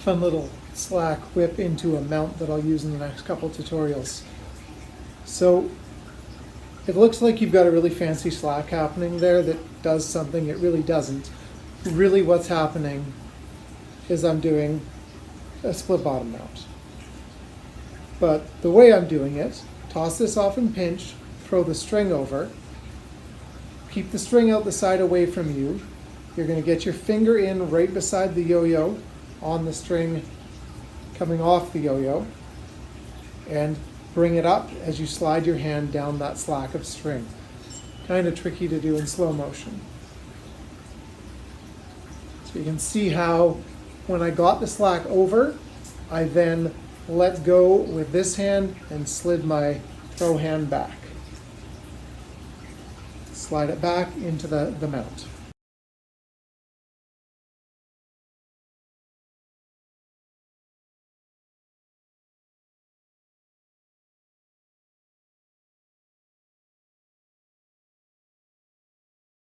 fun little slack whip into a mount that I'll use in the next couple tutorials. So it looks like you've got a really fancy slack happening there that does something. It really doesn't. Really what's happening is I'm doing a split bottom mount. But the way I'm doing it, toss this off and pinch, throw the string over, keep the string out the side away from you. You're going to get your finger in right beside the yo-yo on the string coming off the yo-yo, and bring it up as you slide your hand down that slack of string. Kind of tricky to do in slow motion. So you can see how when I got the slack over, I then let go with this hand and slid my throw hand back. Slide it back into the mount.